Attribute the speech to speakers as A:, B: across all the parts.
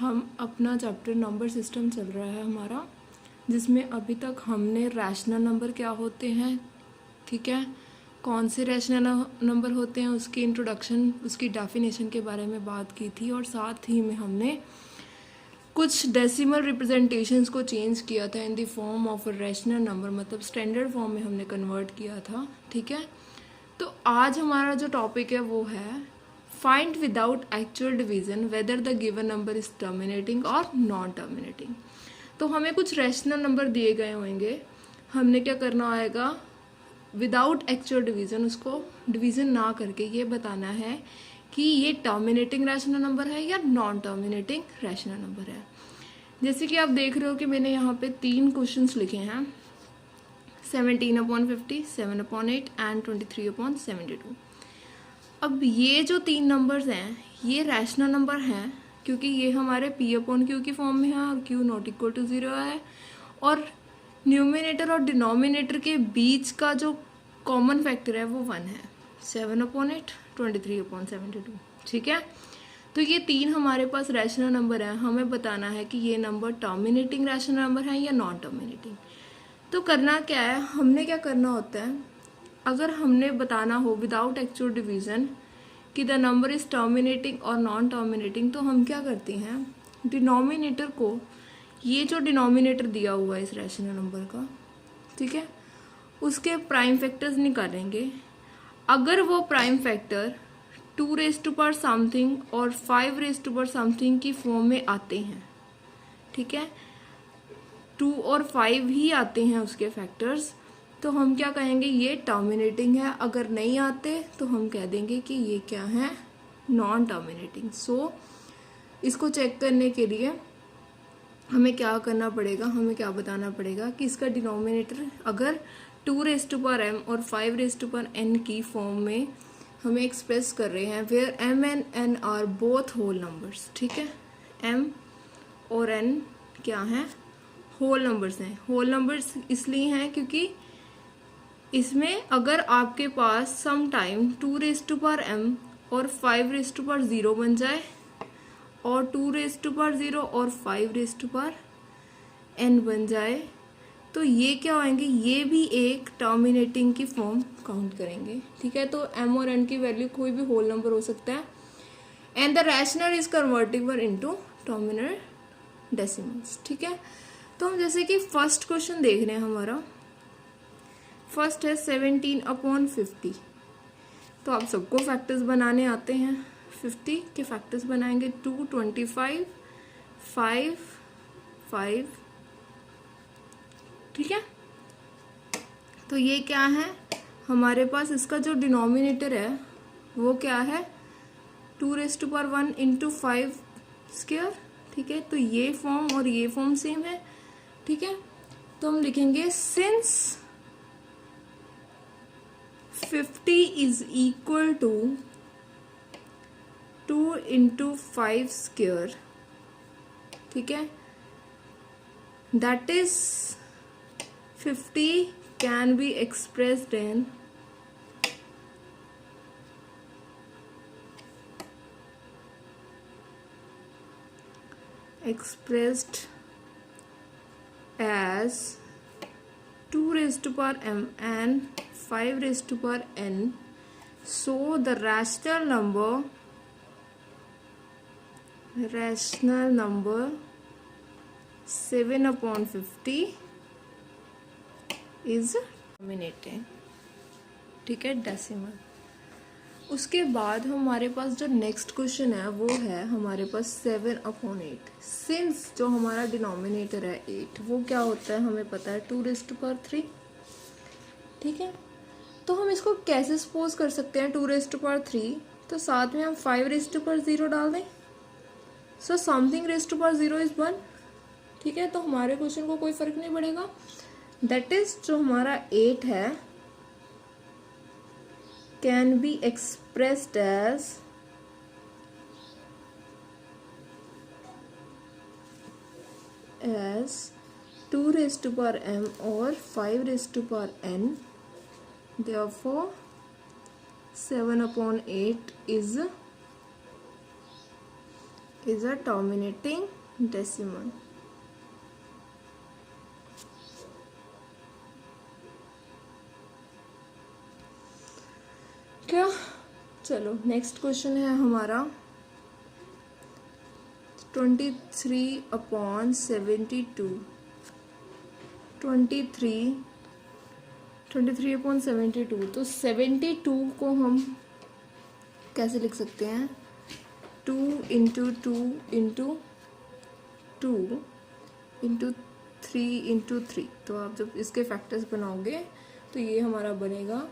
A: हम अपना chapter number system चल रहा है हमारा, जिसमें अभी तक हमने रैशनल नंबर क्या होते हैं, ठीक है, कौन से रैशनल नंबर होते हैं, उसकी इंट्रोडक्शन, उसकी डेफिनेशन के बारे में बात की थी। और साथ ही में हमने कुछ डेसिमल रिप्रेजेंटेशंस को चेंज किया था in the form of a rational number, मतलब स्टैंडर्ड फॉर्म में हमने कन्वर्ट किया था, ठीक है। तो आज हमारा जो टॉपिक है वो है find without actual division whether the given number is terminating और नॉन टर्मिनेटिंग। तो हमें कुछ रैशनल नंबर दिए गए होंगे, हमने क्या करना आएगा, विदाउट एक्चुअल डिवीजन, उसको डिवीजन ना करके ये बताना है कि ये टर्मिनेटिंग रैशनल नंबर है या नॉन टर्मिनेटिंग रैशनल नंबर है। जैसे कि आप देख रहे हो कि मैंने यहाँ पे 3 क्वेश्चंस लिखे हैं, 17/50, 7/8 एंड 23/72। अब ये जो 3 नंबर्स हैं ये रैशनल नंबर हैं, क्योंकि ये हमारे P/Q की फॉर्म में है और Q नॉट इक्वल टू 0 है, और न्यूमिनेटर और डिनोमिनेटर के बीच का जो कॉमन फैक्टर है वो 1 है, 7/8, 23/72, ठीक है। तो ये 3 हमारे पास रैशनल नंबर है, हमें बताना है कि ये नंबर टर्मिनेटिंग रैशनल नंबर है या नॉन टर्मिनेटिंग। तो करना क्या है, हमने क्या करना होता है, अगर हमने बताना हो विदाउट एक्चुअल डिवीजन कि द नंबर इज टर्मिनेटिंग और नॉन टर्मिनेटिंग, तो हम क्या करते हैं, डिनोमिनेटर को, ये जो डिनोमिनेटर दिया हुआ है इस रैशनल नंबर का, ठीक है, उसके प्राइम फैक्टर्स निकालेंगे। अगर वो prime factor 2 raise to power something और 5 रेज़ टू पावर समथिंग की फॉर्म में आते हैं, ठीक है, 2 और 5 ही आते हैं उसके फैक्टर्स, तो हम क्या कहेंगे, ये टर्मिनेटिंग है। अगर नहीं आते तो हम कह देंगे कि ये क्या है, नॉन टर्मिनेटिंग। सो इसको चेक करने के लिए हमें क्या करना पड़ेगा, हमें क्या बताना पड़ेगा कि इसका डिनोमिनेटर अगर 2 रेज़ टू पावर m और 5 रेज़ टू पावर n की फॉर्म में हमें एक्सप्रेस कर रहे हैं, where m and n are both whole numbers, ठीक है, m और n क्या हैं, होल नंबर्स हैं। होल नंबर्स इसलिए हैं क्योंकि इसमें अगर आपके पास some time 2 raise to power m और 5 रेज़ टू पावर 0 बन जाए, और 2 रेज़ टू पावर 0 और 5 रेज़ टू पावर n बन जाए, तो ये क्या होंगे, ये भी एक टर्मिनेटिंग की फॉर्म काउंट करेंगे, ठीक है। तो m और n की वैल्यू कोई भी होल नंबर हो सकता है, and the rational is convertible into terminal decimals, ठीक है। तो हम जैसे कि फर्स्ट क्वेश्चन देख रहे हैं, हमारा फर्स्ट है 17/50। तो आप सबको फैक्टर्स बनाने आते हैं, 50 के फैक्टर्स बनाएंगे, 2, 25, 5, 5, ठीक है। तो ये क्या है, हमारे पास इसका जो डिनोमिनेटर है वो क्या है, 2 raise to power 1 into 5 square, ठीक है। तो ये फॉर्म और ये फॉर्म सेम है, ठीक है। तो हम लिखेंगे since 50 is equal to 2 into 5 square, ठीक है, that is 50 can be expressed as 2 raised to power m and 5 raised to power n. So the rational number 7/50 is terminating, ठीक है, डेसिमल। उसके बाद हमारे पास जो नेक्स्ट क्वेश्चन है वो है हमारे पास 7/8। सिंस जो हमारा डिनोमिनेटर है 8, वो क्या होता है हमें पता है, 2 रेज़ टू पावर 3, ठीक है। तो हम इसको कैसे सपोज कर सकते हैं 2 रेज़ टू पावर 3, तो साथ में हम 5 रेज़ टू पावर 0 डाल दें, so something raise to power 0 is 1, ठीक है। तो हमारे क्वेश्चन को कोई फर्क नहीं पड़ेगा, दैट इज जो हमारा 8 है can be expressed as 2 raise to power m और 5 raise to power n, therefore 7/8 is is a terminating decimal. क्या? चलो नेक्स्ट क्वेश्चन है हमारा 23/72। 23/72, तो 72 को हम कैसे लिख सकते हैं? 2 इंटू 2 इंटू 2 इंटू 3 इंटू 3। तो आप जब इसके फैक्टर्स बनाओगे तो ये हमारा बनेगा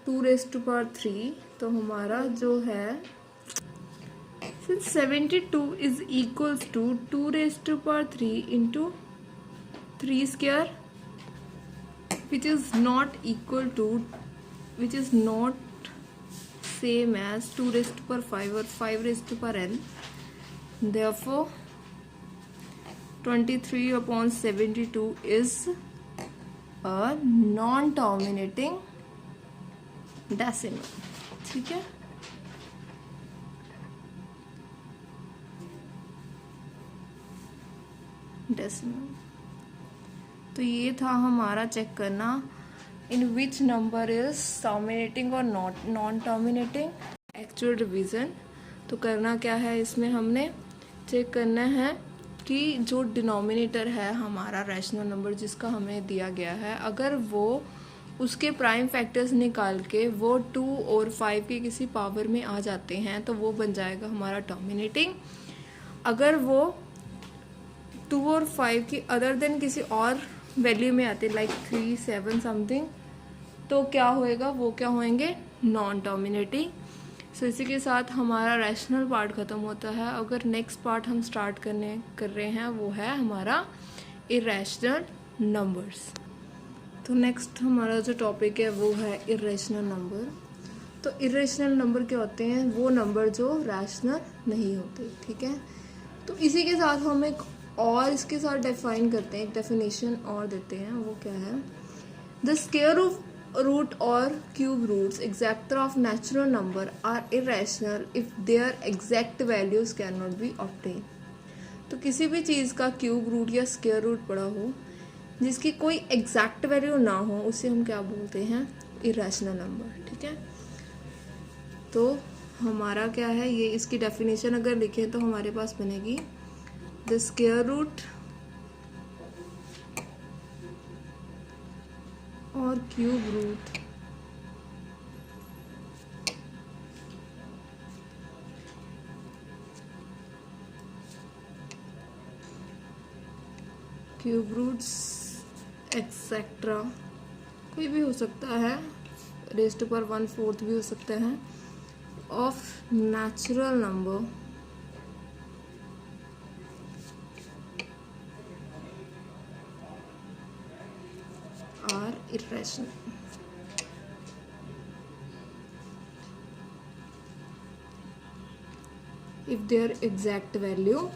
A: 2⁻3। तो हमारा जो है 72 is equals to 2⁻3 into 3 square, which is not same as 2⁵ or 5⁵n. Therefore 23/72 is a non-terminating decimal. ठीक है, डेसिमल। तो ये था हमारा चेक करना इन विच नंबर इज टर्मिनेटिंग और नॉन टर्मिनेटिंग। एक्चुअल रिवीजन तो करना क्या है, इसमें हमने चेक करना है कि जो डिनोमिनेटर है हमारा रैशनल नंबर जिसका हमें दिया गया है, अगर वो उसके प्राइम फैक्टर्स निकाल के वो 2 और 5 के किसी पावर में आ जाते हैं तो वो बन जाएगा हमारा टर्मिनेटिंग। अगर वो 2 और 5 की अदर देन किसी और वैल्यू में आते लाइक 3, 7 समथिंग, तो क्या होएगा, वो क्या होंगे, नॉन टर्मिनेटिंग। सो इसी के साथ हमारा रैशनल पार्ट ख़त्म होता है। अगर नेक्स्ट पार्ट हम स्टार्ट कर रहे हैं वो है हमारा इरेशनल नंबर्स। तो नेक्स्ट हमारा जो टॉपिक है वो है इरेशनल नंबर। तो इरेशनल नंबर क्या होते हैं, वो नंबर जो रैशनल नहीं होते। ठीक है, तो इसी के साथ हम एक और इसके साथ डिफाइन करते हैं, एक डेफिनेशन और देते हैं। वो क्या है, द स्क्वायर रूट और cube roots exactor of natural number are irrational if their exact values can not be obtain. तो किसी भी चीज़ का क्यूब रूट या स्क्वायर रूट पड़ा हो जिसकी कोई एग्जैक्ट वैल्यू ना हो, उसे हम क्या बोलते हैं, इरेशनल नंबर। ठीक है, तो हमारा क्या है, ये इसकी डेफिनेशन अगर लिखें तो हमारे पास बनेगी द स्क्वायर रूट और क्यूब रूट एक्सेट्रा कोई भी हो सकता है, रेस्ट पर 1/4 भी हो सकता है, of natural number are irrational. if their exact value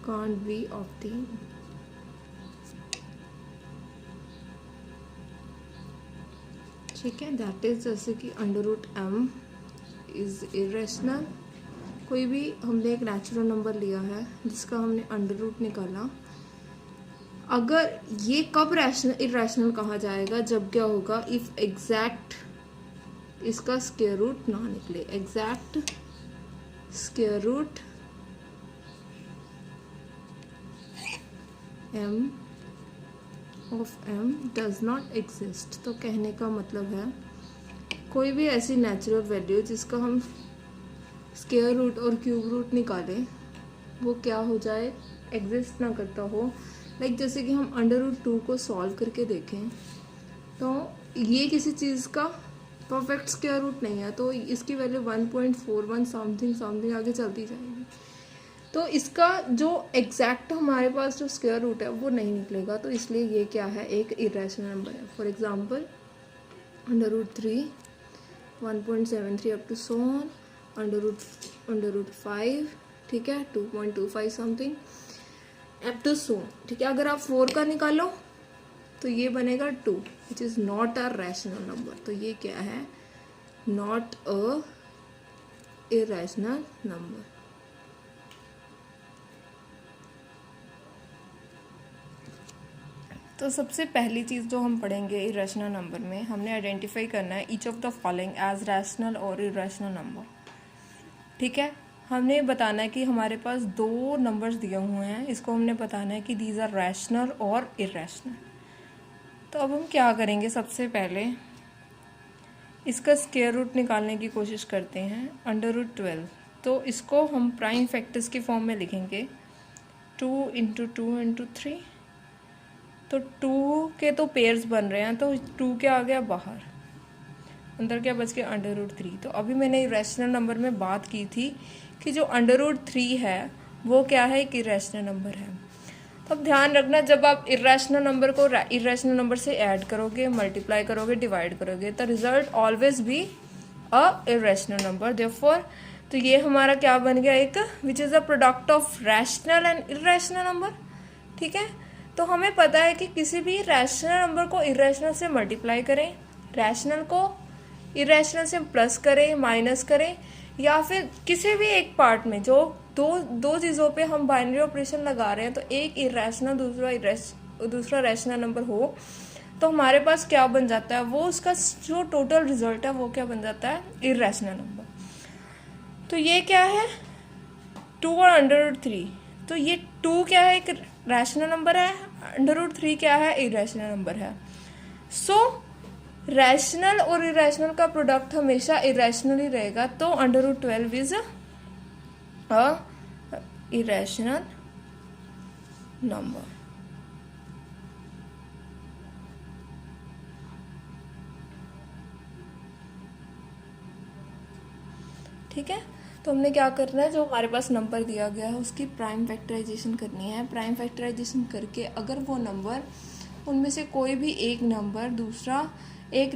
A: can't be obtained। ठीक है, दैट इज जैसे कि √m इज इरेशनल। कोई भी हमने एक नेचुरल नंबर लिया है जिसका हमने √ निकाला, अगर ये कब इरेशनल कहा जाएगा, जब क्या होगा, इफ एग्जैक्ट इसका स्क्वायर रूट ना निकले। Exact square root m of m does not exist. तो कहने का मतलब है कोई भी ऐसी नेचुरल वैल्यू जिसका हम स्क्वायर रूट और क्यूब रूट निकालें, वो क्या हो जाए, एग्जिस्ट ना करता हो। लाइक जैसे कि हम √2 को सॉल्व करके देखें तो ये किसी चीज़ का परफेक्ट स्क्वायर रूट नहीं है, तो इसकी वैल्यू 1.41 समथिंग आगे चलती जाएगी। तो इसका जो एग्जैक्ट हमारे पास जो स्क्वायर रूट है वो नहीं निकलेगा, तो इसलिए ये क्या है, एक इरेशनल नंबर है। For example √3, 1.73 up to so on, √5, ठीक है, 2.25 समथिंग, एप टू सो, ठीक है। अगर आप 4 का निकालो तो ये बनेगा 2, which is not a rational number. तो ये क्या है, नॉट अ इरेशनल नंबर। तो सबसे पहली चीज़ जो हम पढ़ेंगे इरेशनल नंबर में, हमने आइडेंटिफाई करना है each of the following as rational और इरेशनल नंबर, ठीक है। हमने बताना है कि हमारे पास 2 नंबर्स दिए हुए हैं, इसको हमने बताना है कि दीज आर रैशनल और इरेशनल। तो अब हम क्या करेंगे, सबसे पहले इसका स्क्वायर रूट निकालने की कोशिश करते हैं, √12। तो इसको हम प्राइम फैक्टर्स की फॉर्म में लिखेंगे, 2 × 2 × 3। तो 2 के तो पेयर्स बन रहे हैं, तो 2 क्या आ गया बाहर, अंदर क्या बच गया, √3। तो अभी मैंने इरेशनल नंबर में बात की थी कि जो √3 है वो क्या है, एक इरेशनल नंबर है। तो अब ध्यान रखना, जब आप इरेशनल नंबर को इरेशनल नंबर से ऐड करोगे, मल्टीप्लाई करोगे, डिवाइड करोगे, तो result always be a irrational number. Therefore तो ये हमारा क्या बन गया, एक which is a product of rational and irrational number, ठीक है। तो हमें पता है कि किसी भी रैशनल नंबर को इरेशनल से मल्टीप्लाई करें, रैशनल को इरेशनल से प्लस करें, माइनस करें, या फिर किसी भी एक पार्ट में जो दो चीज़ों पे हम बाइनरी ऑपरेशन लगा रहे हैं, तो एक इरेशनल दूसरा रैशनल नंबर हो, तो हमारे पास क्या बन जाता है, वो उसका जो टोटल रिजल्ट है वो क्या बन जाता है, इरेशनल नंबर। तो ये क्या है, 2 और √3। तो ये 2 क्या है, एक रैशनल नंबर है, √3 क्या है, इरेशनल नंबर है। सो रैशनल और इरेशनल का प्रोडक्ट हमेशा इरेशनल ही रहेगा, तो √12 इज अ इरेशनल नंबर। ठीक है। तो हमने क्या करना है, जो हमारे पास नंबर दिया गया है उसकी प्राइम फैक्टराइजेशन करनी है। प्राइम फैक्टराइजेशन करके अगर वो नंबर, उनमें से कोई भी एक नंबर दूसरा एक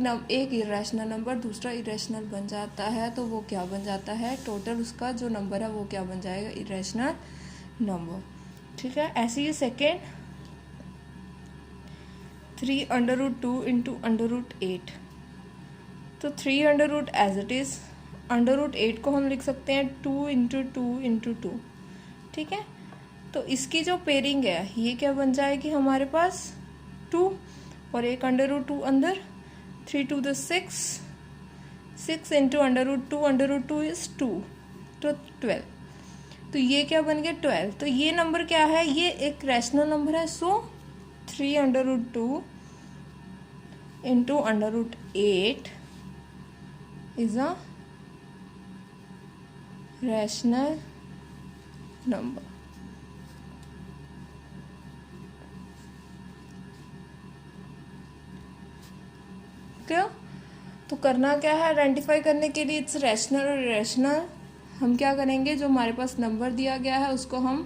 A: इरेशनल नंबर दूसरा इरेशनल बन जाता है, तो वो क्या बन जाता है, टोटल उसका जो नंबर है वो क्या बन जाएगा, इरेशनल नंबर, ठीक है। ऐसे ही सेकेंड 3 √2 × √8। तो 3 एज इट इज़, √8 को हम लिख सकते हैं 2 × 2 × 2, ठीक है। तो इसकी जो पेयरिंग है ये क्या बन जाएगी हमारे पास, 2 और एक √2 अंदर, 3 × 2 6, 6 × √2 इज 2, तो 12। तो ये क्या बन गया 12। तो ये नंबर क्या है, ये एक रैशनल नंबर है। सो 3 √2 × √8 इज अ रैशनल नंबर। क्या तो करना क्या है, आइडेंटिफाई करने के लिए इट्स रैशनल और इरेशनल, हम क्या करेंगे, जो हमारे पास नंबर दिया गया है उसको हम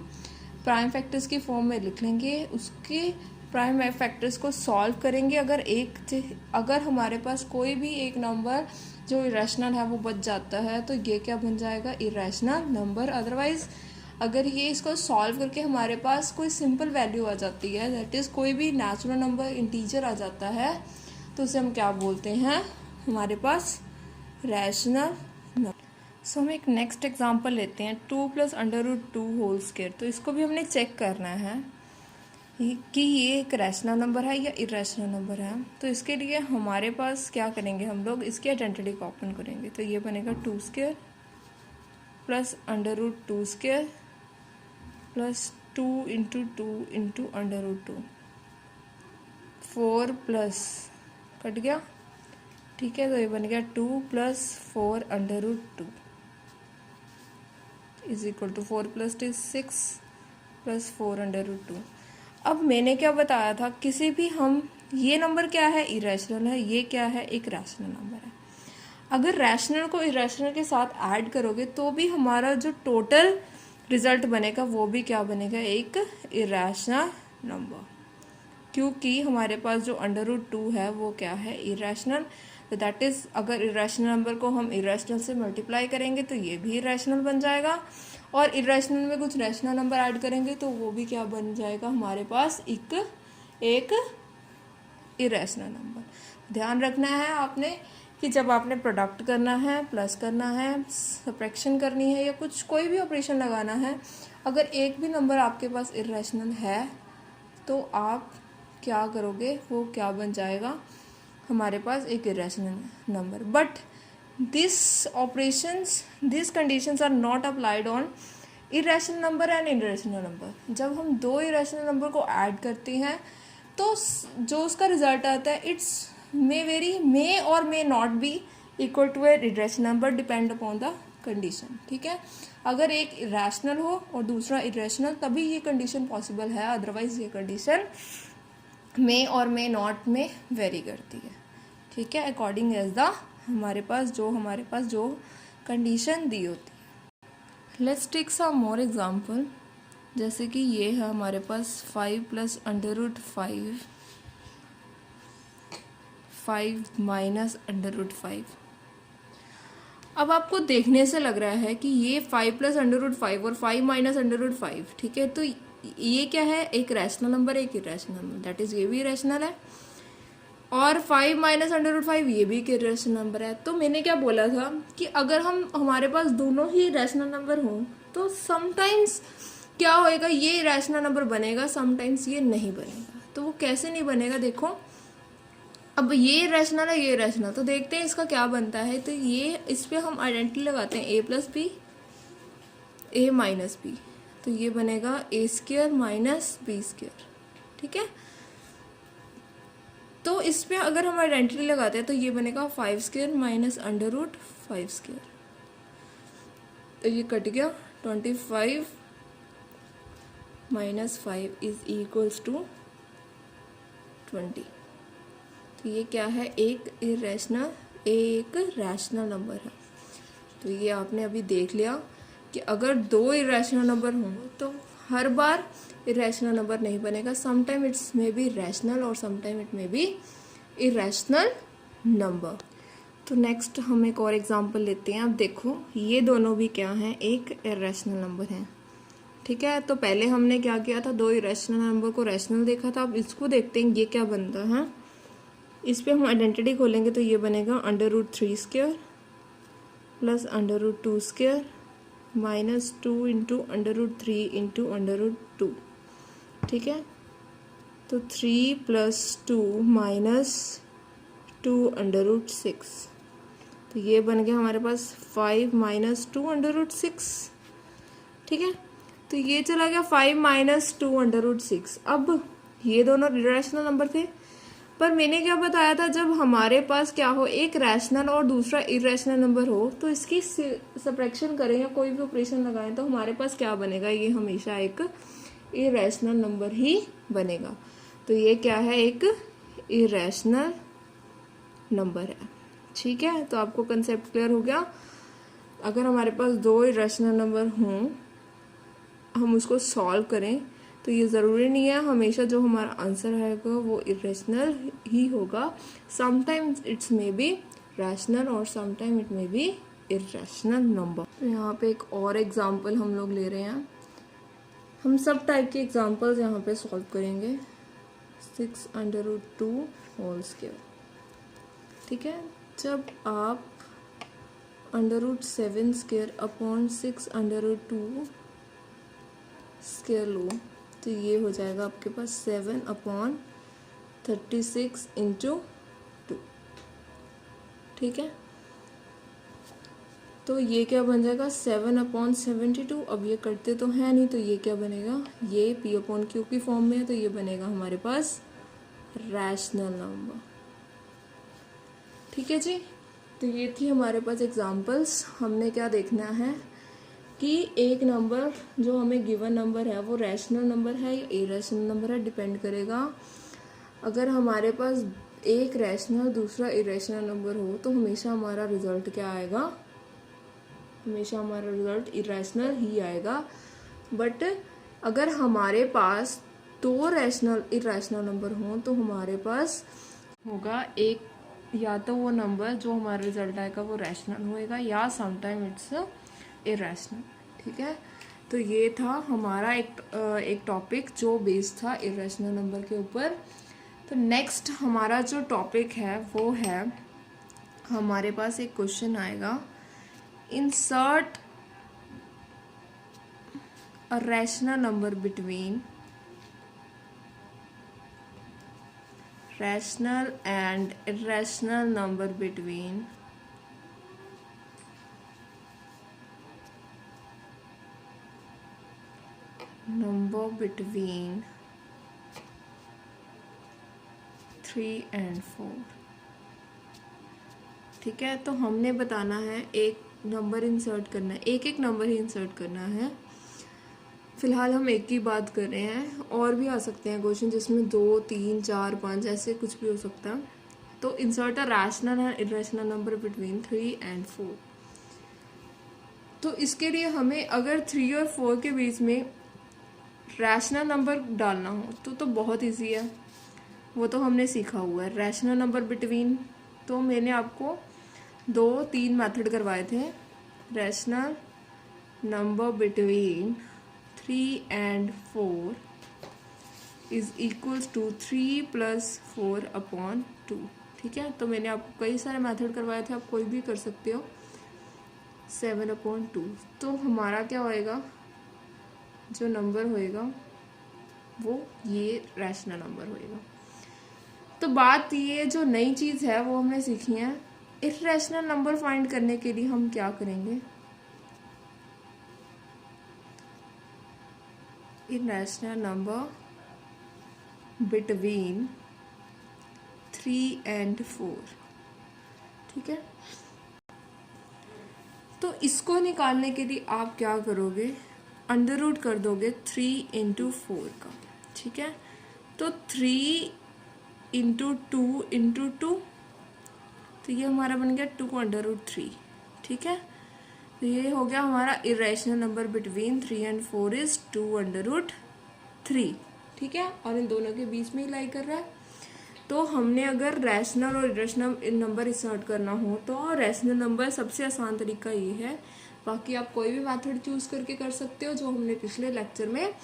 A: प्राइम फैक्टर्स की फॉर्म में लिख लेंगे, उसके प्राइम फैक्टर्स को सॉल्व करेंगे। अगर हमारे पास कोई भी एक नंबर जो इरेशनल है वो बच जाता है, तो ये क्या बन जाएगा, इरेशनल नंबर। अदरवाइज अगर ये इसको सॉल्व करके हमारे पास कोई सिंपल वैल्यू आ जाती है, दैट इज़ कोई भी नेचुरल नंबर इंटीजर आ जाता है, तो उसे हम क्या बोलते हैं, हमारे पास रैशनल नंबर। सो हम एक नेक्स्ट एग्जांपल लेते हैं, 2 + √2 होल स्क्वायर। तो इसको भी हमने चेक करना है कि ये एक रैशनल नंबर है या इरेशनल नंबर है। तो इसके लिए हमारे पास क्या करेंगे, हम लोग इसकी आइडेंटिटी को ओपन करेंगे। तो ये बनेगा 2² + √2² + 2 × 2 × √2, 4 प्लस कट गया, ठीक है। तो ये बन गया 2 + 4 √2 इज इक्वल टू 4 + 2 6 + 4 √2। अब मैंने क्या बताया था, किसी भी हम, ये नंबर क्या है, इरेशनल है, ये क्या है, एक रैशनल नंबर है। अगर रैशनल को इरेशनल के साथ ऐड करोगे तो भी हमारा जो टोटल रिजल्ट बनेगा वो भी क्या बनेगा, एक इरेशनल नंबर, क्योंकि हमारे पास जो √2 है वो क्या है, इरेशनल। तो दैट इज़, अगर इरेशनल नंबर को हम इरेशनल से मल्टीप्लाई करेंगे तो ये भी इरेशनल बन जाएगा, और इरेशनल में कुछ रैशनल नंबर ऐड करेंगे तो वो भी क्या बन जाएगा हमारे पास, एक इरेशनल नंबर। ध्यान रखना है आपने कि जब आपने प्रोडक्ट करना है, प्लस करना है, सब्ट्रैक्शन करनी है या कुछ कोई भी ऑपरेशन लगाना है, अगर एक भी नंबर आपके पास इरेशनल है तो आप क्या करोगे, वो क्या बन जाएगा हमारे पास, एक irrational number. But this operations, this conditions are not applied on irrational number and irrational number. जब हम दो इरेशनल नंबर को ऐड करते हैं तो जो उसका रिजल्ट आता है it's may vary, may or may not be equal to a irrational number, depend upon the condition. ठीक है, अगर एक रैशनल हो और दूसरा इरेशनल तभी ये कंडीशन पॉसिबल है, अदरवाइज ये condition may or may not में वेरी करती है। ठीक है, अकॉर्डिंग एज द हमारे पास जो कंडीशन दी होती है। Let's take some more example. जैसे कि ये है हमारे पास 5 प्लस √5, 5 माइनस √5। अब आपको देखने से लग रहा है कि ये 5 प्लस √5 और 5 माइनस √5, ठीक है, तो ये क्या है, एक रैशनल नंबर, एक इरेशनल नंबर, दैट इज ये भी इरेशनल है, और 5 माइनस √5 ये भी एक इरेशनल नंबर है। तो मैंने क्या बोला था कि अगर हमारे पास दोनों ही रैशनल नंबर हों तो समटाइम्स क्या होएगा, ये रैशनल नंबर बनेगा, समटाइम्स ये नहीं बनेगा। तो वो कैसे नहीं बनेगा, देखो अब ये रैशनल है, ये रैशनल, तो देखते हैं इसका क्या बनता है। तो ये इस पे हम आइडेंटिटी लगाते हैं, a plus b, a minus b, तो ये बनेगा a² माइनस b²। ठीक है, तो इस पे अगर हम आइडेंटिटी लगाते हैं तो ये बनेगा 5² माइनस √5², तो ये कट गया, 25 माइनस 5 इज इक्वल्स टू 20। तो ये क्या है, एक रैशनल नंबर है। तो ये आपने अभी देख लिया कि अगर दो इरेशनल नंबर हों तो हर बार इरेशनल नंबर नहीं बनेगा, sometime it's may be rational और sometime it may be irrational number. तो नेक्स्ट हम एक और एग्जांपल लेते हैं। अब देखो ये दोनों भी क्या हैं, एक इरेशनल नंबर हैं। ठीक है, तो पहले हमने क्या किया था, दो इरेशनल नंबर को रैशनल देखा था। अब इसको देखते हैं ये क्या बनता है। इस पे हम आइडेंटिटी खोलेंगे तो ये बनेगा √3² प्लस √2² माइनस 2 इंटू √3 इंटू √2। ठीक है, तो 3 प्लस 2 माइनस 2 √6, तो ये बन गया हमारे पास 5 माइनस 2 √6। ठीक है, तो ये चला गया 5 माइनस 2 √6। अब ये दोनों इरेशनल नंबर थे, पर मैंने क्या बताया था, जब हमारे पास क्या हो, एक रैशनल और दूसरा इरेशनल नंबर हो तो इसकी सब्ट्रैक्शन करें या कोई भी ऑपरेशन लगाएं तो हमारे पास क्या बनेगा, ये हमेशा एक इरेशनल नंबर ही बनेगा। तो ये क्या है, एक इरेशनल नंबर है। ठीक है, तो आपको कंसेप्ट क्लियर हो गया। अगर हमारे पास दो इरेशनल नंबर हों, हम उसको सॉल्व करें तो ये ज़रूरी नहीं है हमेशा जो हमारा आंसर आएगा वो इरेशनल ही होगा। Sometimes it's may be rational और sometime it may be irrational number. तो यहाँ पे एक और एग्जांपल हम लोग ले रहे हैं। हम सब टाइप के एग्जांपल्स यहाँ पे सॉल्व करेंगे। 6√2 होल स्क्वायर। ठीक है, जब आप √7² अपॉन 6√2 स्क्वायर लो तो ये हो जाएगा आपके पास 7/36 इंटू 2। ठीक है, तो ये क्या बन जाएगा 7/72। अब ये करते तो है नहीं, तो ये क्या बनेगा, ये P/Q की फॉर्म में है, तो ये बनेगा हमारे पास रैशनल नंबर। ठीक है जी, तो ये थी हमारे पास एग्जांपल्स। हमने क्या देखना है कि एक नंबर जो हमें गिवन नंबर है वो रैशनल नंबर है या इरेशनल नंबर है, डिपेंड करेगा। अगर हमारे पास एक रैशनल दूसरा इरेशनल नंबर हो तो हमेशा हमारा रिजल्ट क्या आएगा, हमेशा हमारा रिजल्ट इरेशनल ही आएगा। बट अगर हमारे पास दो रैशनल इरेशनल नंबर हों तो हमारे पास होगा एक, या तो वो नंबर जो हमारा रिजल्ट आएगा वो रैशनल होएगा या समटाइम इट्स इरेशनल। ठीक है, तो ये था हमारा एक टॉपिक जो बेस्ड था इरेशनल नंबर के ऊपर। तो नेक्स्ट हमारा जो टॉपिक है वो है, हमारे पास एक क्वेश्चन आएगा, insert a rational number between rational and irrational number between number between 3 and 4। ठीक है, तो हमने बताना है एक नंबर इंसर्ट करना है, एक नंबर ही इंसर्ट करना है। फिलहाल हम एक की बात कर रहे हैं, और भी आ सकते हैं क्वेश्चन जिसमें 2, 3, 4, 5 ऐसे कुछ भी हो सकता है। तो insert a rational and irrational number between 3 and 4। तो इसके लिए हमें अगर 3 और 4 के बीच में रैशनल नंबर डालना हो तो बहुत इजी है, वो तो हमने सीखा हुआ है। रैशनल नंबर बिटवीन, तो मैंने आपको 2-3 मेथड करवाए थे। Rational number between 3 and 4 is equals to 3 + 4/2। ठीक है, तो मैंने आपको कई सारे मेथड करवाए थे, आप कोई भी कर सकते हो। 7/2, तो हमारा क्या होएगा, जो नंबर होएगा वो ये रैशनल नंबर होएगा। तो बात ये जो नई चीज़ है वो हमने सीखी है। इररेशनल नंबर फाइंड करने के लिए हम क्या करेंगे, इररेशनल नंबर बिटवीन 3 and 4। ठीक है, तो इसको निकालने के लिए आप क्या करोगे, अंडर रूट कर दोगे 3 × 4 का। ठीक है, तो 3 × 2 × 2, तो ये हमारा बन गया 2√3। ठीक है, तो ये हो गया हमारा irrational number between 3 and 4 is 2√3। ठीक है, और इन दोनों के बीच में ही लाई कर रहा है। तो हमने अगर रैशनल और इरेशनल नंबर इंसर्ट करना हो तो रैशनल नंबर सबसे आसान तरीका ये है। बाकी आप कोई भी मेथड चूज करके कर सकते हो जो हमने पिछले लेक्चर में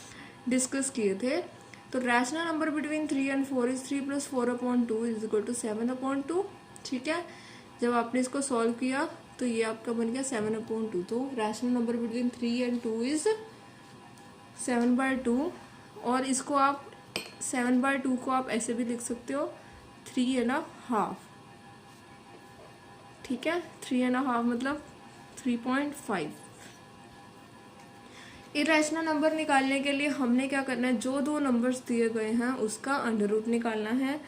A: डिस्कस किए थे। तो rational number between 3 and 4 is 3 + 4/2 is equal to 7/2। ठीक है, जब आपने इसको सॉल्व किया तो ये आपका बन गया 7/2। तो rational number between 3 and 2 is 7/2। और इसको आप 7/2 को आप ऐसे भी लिख सकते हो 3.5। ठीक है, 3.5 मतलब 3.5। इरेशनल नंबर निकालने के लिए हमने क्या करना है, जो 2 नंबर्स दिए गए हैं उसका अंडर रूट निकालना है।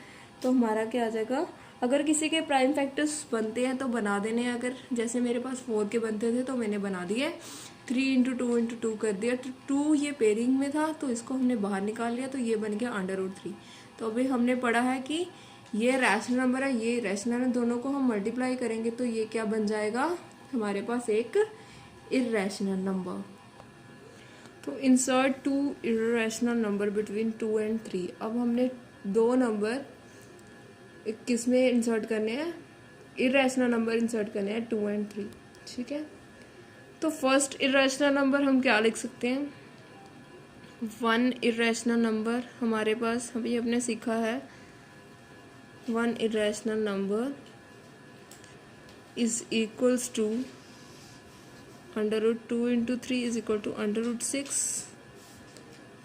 A: तो हमारा क्या आ जाएगा, अगर किसी के प्राइम फैक्टर्स बनते हैं तो बना देने हैं। अगर जैसे मेरे पास 4 के बनते थे तो मैंने बना दिए, 3 × 2 × 2 कर दिया। तो 2 ये पेयरिंग में था तो इसको हमने बाहर निकाल लिया, तो ये बन गया अंडर रूट 3। तो अभी हमने पढ़ा है कि ये रैशनल नंबर है, ये रैशनल है, दोनों को हम मल्टीप्लाई करेंगे तो ये क्या बन जाएगा, हमारे पास एक इरेशनल नंबर। तो insert 2 irrational number between 2 and 3। अब हमने 2 नंबर किस में इंसर्ट करने हैं, इरेशनल नंबर इंसर्ट करने हैं 2 and 3। ठीक है, तो फर्स्ट इरेशनल नंबर हम क्या लिख सकते हैं, 1 इरेशनल नंबर हमारे पास अभी हमने सीखा है। 1 irrational number is equals to √2 × 3 is equal to √6।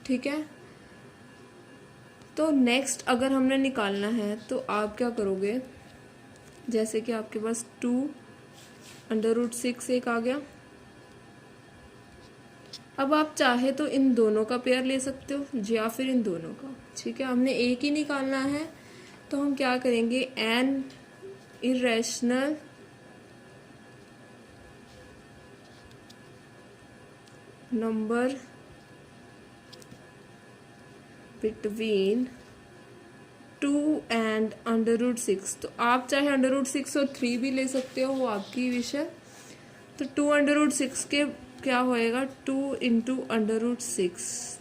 A: ठीक है, तो नेक्स्ट अगर हमने निकालना है तो आप क्या करोगे, जैसे कि आपके पास 2 √6 एक आ गया। अब आप चाहे तो इन दोनों का पेयर ले सकते हो या फिर इन दोनों का। ठीक है, हमने एक ही निकालना है तो हम क्या करेंगे, an irrational number between 2 and √6। तो आप चाहे √6 और 3 भी ले सकते हो, वो आपकी विश है। तो 2 √6 के क्या होएगा, 2 × √6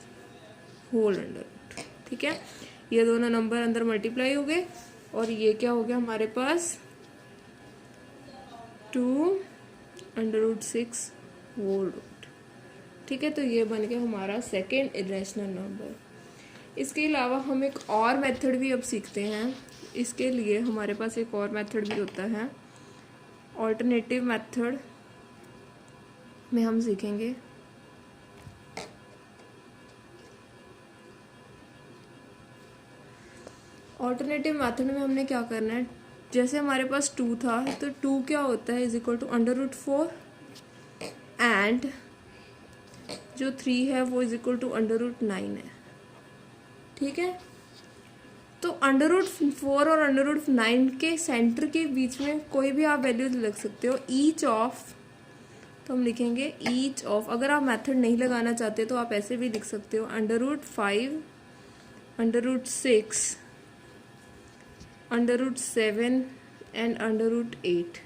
A: होल अंडर रूट। ठीक है, ये दोनों नंबर अंदर मल्टीप्लाई हो गए और ये क्या हो गया हमारे पास 2 √6 होल रूट। ठीक है, तो ये बन गया हमारा सेकेंड इरेशनल नंबर। इसके अलावा हम एक और मेथड भी अब सीखते हैं। इसके लिए हमारे पास एक और मेथड भी होता है, ऑल्टरनेटिव मेथड में हम सीखेंगे। ऑल्टरनेटिव मेथड में हमने क्या करना है, जैसे हमारे पास 2 था तो 2 क्या होता है, इज इक्वल टू √4 एंड जो 3 है वो इज इक्वल टू √9 है। ठीक है, तो √4 और √9 के सेंटर के बीच में कोई भी आप वैल्यूज लग सकते हो। ईच ऑफ, तो हम लिखेंगे ईच ऑफ, अगर आप मेथड नहीं लगाना चाहते तो आप ऐसे भी लिख सकते हो, √5, √6, √7 and √8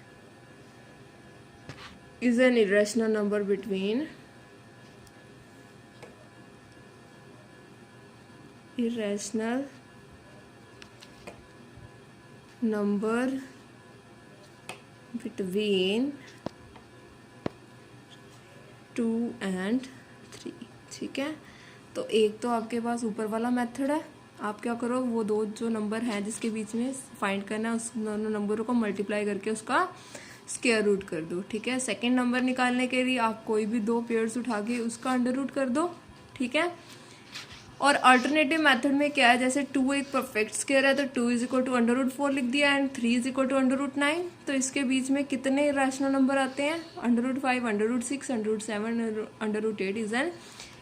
A: is an irrational number between irrational number between 2 and 3। ठीक है, तो एक तो आपके पास ऊपर वाला मेथड है, आप क्या करो, वो दो जो नंबर हैं जिसके बीच में फाइंड करना है उस दोनों नंबरों को मल्टीप्लाई करके उसका स्क्वायर रूट कर दो। ठीक है, सेकंड नंबर निकालने के लिए आप कोई भी दो पेयर्स उठा के उसका अंडर रूट कर दो। ठीक है, और अल्टरनेटिव मेथड में क्या है, जैसे 2 एक परफेक्ट स्क्वायर है तो 2 इज इक्वल टू √4 लिख दिया एंड 3 इज इक्वल टू √9। तो इसके बीच में कितने इरेशनल नंबर आते हैं, √5, √6, √7, √8 is an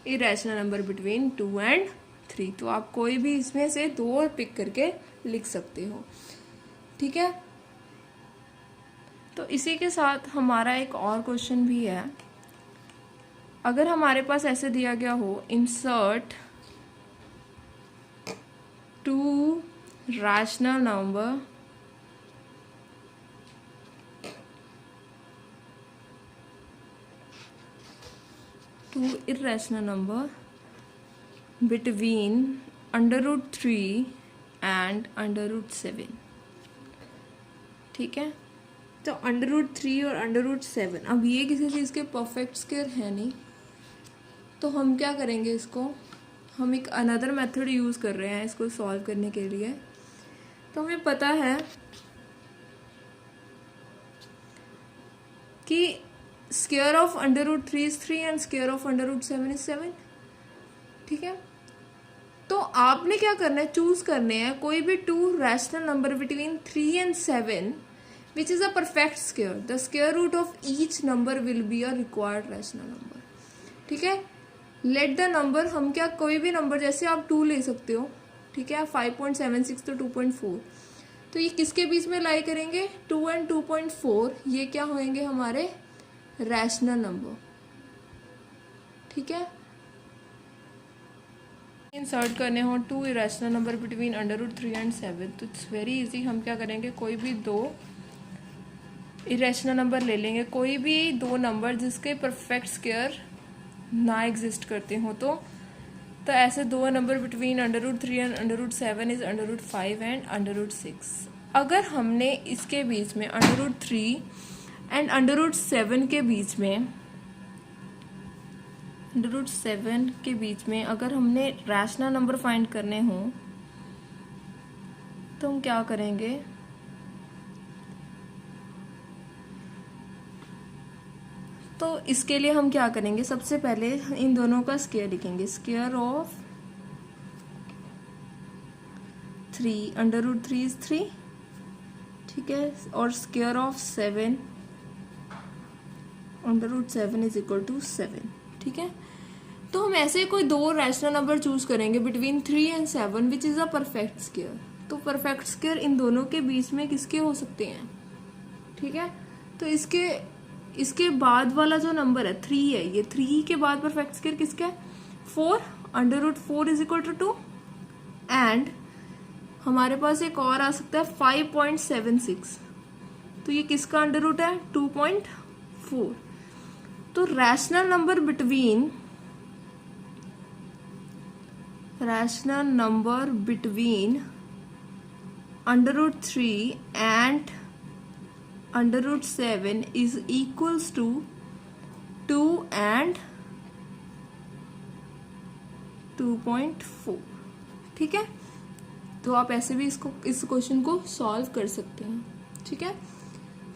A: irrational number between 2 and 3। तो आप कोई भी इसमें से दो पिक करके लिख सकते हो। ठीक है, तो इसी के साथ हमारा एक और क्वेश्चन भी है। अगर हमारे पास ऐसे दिया गया हो, insert 2 rational number irrational number between √3 and √7। ठीक है, तो √3 और √7, अब ये किसी चीज़ के परफेक्ट स्क्वायर है नहीं, तो हम क्या करेंगे, इसको हम एक अनदर मेथड यूज़ कर रहे हैं इसको सॉल्व करने के लिए। तो हमें पता है कि square of √3 is 3 and square of √7 is 7। ठीक है, तो आपने क्या करना है, चूज करने हैं कोई भी 2 rational number between 3 and 7 which is a perfect square. The square root of each number will be a required rational number. ठीक है, लेट द नंबर, हम क्या कोई भी नंबर, जैसे आप 2 ले सकते हो। ठीक है, 5.76 तो 2.4, तो ये किसके बीच में लाई करेंगे, 2 and 2.4, ये क्या होंगे हमारे रैशनल नंबर। ठीक है, इंसर्ट करने हो 2 इरेशनल नंबर बिटवीन √3 and 7, तो इट्स वेरी इजी। हम क्या करेंगे, कोई भी 2 इरेशनल नंबर ले लेंगे, कोई भी 2 नंबर जिसके परफेक्ट स्क्वायर ना एग्जिस्ट करते हो, तो ऐसे 2 number between √3 and √7 is √5 and √6। अगर हमने इसके बीच में √3 and √7 के बीच में √7 के बीच में अगर हमने रैशनल नंबर फाइंड करने हो, तो हम क्या करेंगे, तो इसके लिए हम क्या करेंगे, सबसे पहले इन दोनों का स्क्वायर लिखेंगे, स्क्वायर ऑफ 3, √3 इज 3। ठीक है, और square of 7, √7 is equal to 7। ठीक है, तो हम ऐसे कोई 2 रैशनल नंबर चूज करेंगे between 3 and 7 which is a perfect square. तो परफेक्ट स्क्वायर इन दोनों के बीच में किसके हो सकते हैं। ठीक है, तो इसके बाद वाला जो नंबर है 3 है, ये 3 के बाद परफेक्ट स्क्वायर किसका है, 4, √4 इज इक्वल टू 2 एंड हमारे पास एक और आ सकता है 5.76, तो ये किसका अंडर रूट है, 2.4। तो rational number between √3 and √7 is equals to 2 and 2.4। ठीक है, तो आप ऐसे भी इस क्वेश्चन को सॉल्व कर सकते हैं। ठीक है,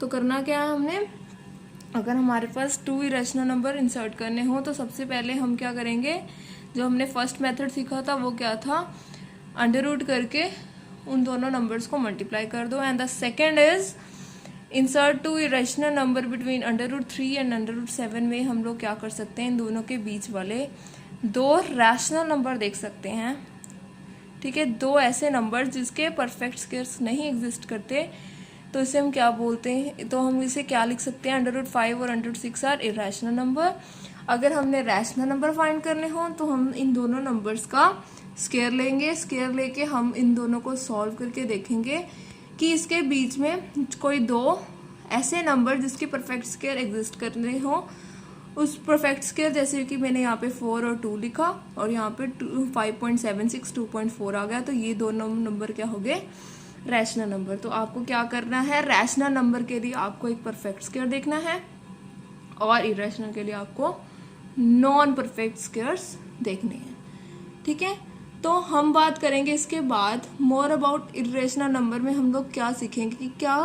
A: तो करना क्या है हमने, अगर हमारे पास 2 इरेशनल नंबर इंसर्ट करने हो तो सबसे पहले हम क्या करेंगे, जो हमने फर्स्ट मेथड सीखा था वो क्या था, अंडर रूट करके उन दोनों नंबर्स को मल्टीप्लाई कर दो। And the second is insert 2 irrational number between √3 and √7 में हम लोग क्या कर सकते हैं, इन दोनों के बीच वाले 2 रैशनल नंबर देख सकते हैं। ठीक है, 2 ऐसे नंबर जिसके परफेक्ट स्क्वायर्स नहीं एग्जिस्ट करते, तो इसे हम क्या बोलते हैं, तो हम इसे क्या लिख सकते हैं, √5 और √6 आर इरेशनल नंबर। अगर हमने रैशनल नंबर फाइंड करने हो तो हम इन दोनों नंबर्स का स्क्वायर लेंगे, स्क्वायर लेके हम इन दोनों को सॉल्व करके देखेंगे कि इसके बीच में कोई 2 ऐसे नंबर जिसकी परफेक्ट स्क्वायर एग्जिस्ट करने हो, उस परफेक्ट स्क्वायर, जैसे कि मैंने यहाँ पे 4 और 2 लिखा और यहाँ पे 5.76 2.4 आ गया, तो ये दोनों नंबर क्या हो गए, रैशनल नंबर। तो आपको क्या करना है, रैशनल नंबर के लिए आपको एक परफेक्ट स्क्वायर देखना है और इरेशनल के लिए आपको नॉन परफेक्ट स्क्वायर्स देखने हैं। ठीक है, तो हम बात करेंगे इसके बाद मोर अबाउट इरेशनल नंबर में हम लोग क्या सीखेंगे कि क्या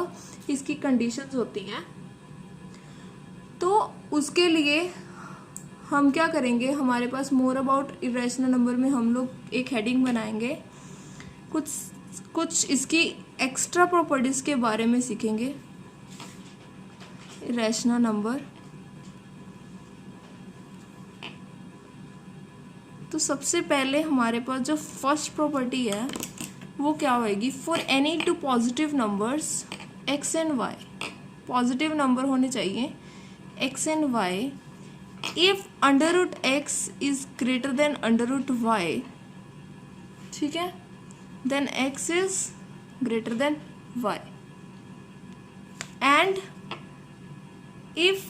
A: इसकी कंडीशंस होती हैं। तो उसके लिए हम क्या करेंगे, हमारे पास मोर अबाउट इरेशनल नंबर में हम लोग एक हेडिंग बनाएंगे, कुछ इसकी एक्स्ट्रा प्रॉपर्टीज के बारे में सीखेंगे। इरेशनल नंबर, तो सबसे पहले हमारे पास जो फर्स्ट प्रॉपर्टी है वो क्या होएगी, for any 2 positive numbers x and y, positive number होने चाहिए x and y, if √x is greater than √y, ठीक है, then x is greater than y, and if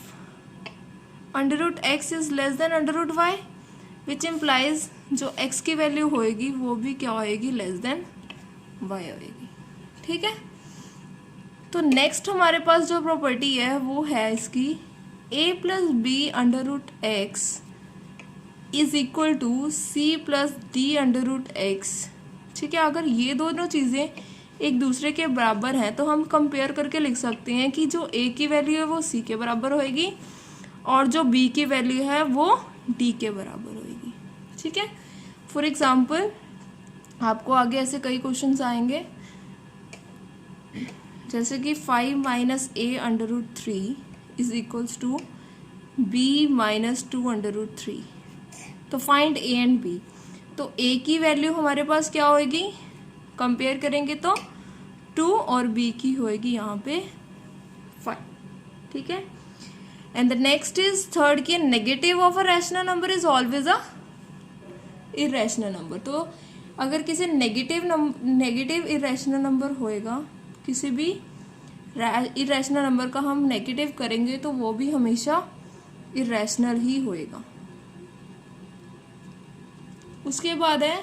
A: √x is less than √y, which implies जो x की value होएगी वो भी क्या होएगी, लेस देन y होएगी। ठीक है, तो नेक्स्ट हमारे पास जो प्रॉपर्टी है वो है इसकी a + b √x is equal to c + d √x। ठीक है, अगर ये दोनों चीज़ें एक दूसरे के बराबर हैं तो हम कंपेयर करके लिख सकते हैं कि जो a की वैल्यू है वो c के बराबर होएगी और जो b की वैल्यू है वो d के बराबर होएगी। ठीक है, फॉर एग्जाम्पल आपको आगे ऐसे कई क्वेश्चंस आएंगे, जैसे कि 5 - a √3 is equals to b - 2 √3, तो फाइंड a एंड b। तो a की वैल्यू हमारे पास क्या होएगी, कंपेयर करेंगे तो 2 और b की होएगी यहाँ पे 5। ठीक है, and the next is third की negative of a rational number is always a irrational number. तो अगर किसी नेगेटिव इरेशनल नंबर होएगा, किसी भी इरेशनल नंबर का हम नेगेटिव करेंगे तो वो भी हमेशा इरेशनल ही होएगा। उसके बाद है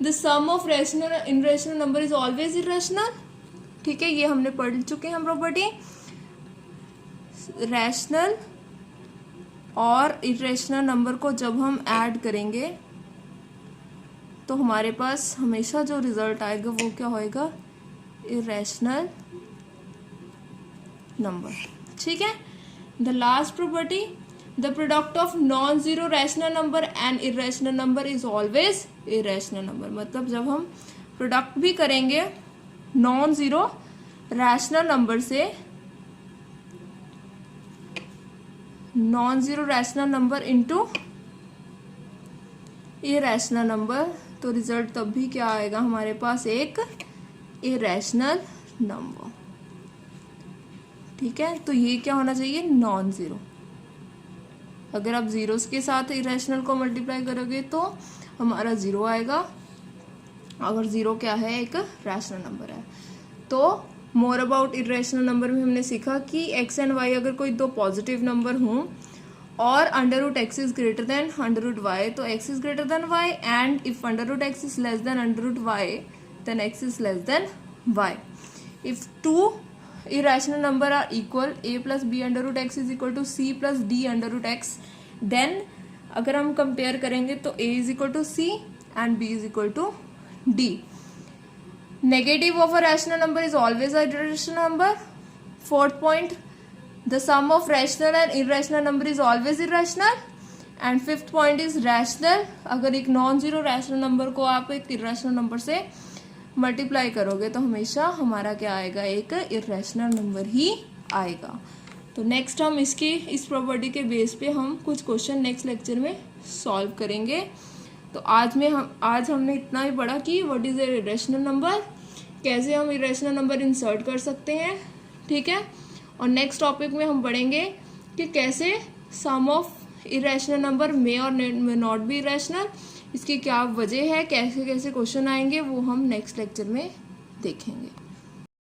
A: the sum of rational irrational number is always irrational. ठीक है, ये हमने पढ़ चुके हैं प्रॉपर्टी। रैशनल और इरेशनल नंबर को जब हम ऐड करेंगे तो हमारे पास हमेशा जो रिजल्ट आएगा वो क्या होएगा, इरेशनल नंबर। ठीक है, the last property, the product of non zero rational number and irrational number is always irrational number. मतलब जब हम प्रोडक्ट भी करेंगे नॉन जीरो रैशनल नंबर से non zero rational number into irrational number, तो result तब भी क्या आएगा हमारे पास, एक इरेशनल नंबर। ठीक है, तो ये क्या होना चाहिए, नॉन जीरो। अगर आप जीरोस के साथ इरेशनल को मल्टीप्लाई करोगे तो हमारा जीरो आएगा, अगर जीरो क्या है, एक रैशनल नंबर है। तो मोर अबाउट इरेशनल नंबर में हमने सीखा कि x एंड y अगर कोई 2 पॉजिटिव नंबर हों और √x is greater than √y, तो x is greater than y, and if √x is less than √y then x is less than y। इफ 2 irrational number are equal, a + b √x is equal to c + d √x, then अगर हम compare करेंगे तो a is equal to c and b is equal to d. Negative of a rational number is always a irrational number. Fourth point, the sum of rational and irrational number is always irrational. And fifth point is rational. अगर एक non zero rational number को आप एक irrational number से multiply करोगे तो हमेशा हमारा क्या आएगा, एक इरेशनल नंबर ही आएगा. तो नेक्स्ट हम इसकी इस प्रॉपर्टी के बेस पे हम कुछ क्वेश्चन नेक्स्ट लेक्चर में सॉल्व करेंगे. तो आज हमने इतना ही पढ़ा कि what is a irrational number, कैसे हम इरेशनल नंबर इंसर्ट कर सकते हैं, ठीक है. और नेक्स्ट टॉपिक में हम पढ़ेंगे कि कैसे सम of irrational number may or may not B irrational, इसकी क्या वजह है, कैसे कैसे क्वेश्चन आएंगे, वो हम नेक्स्ट लेक्चर में देखेंगे.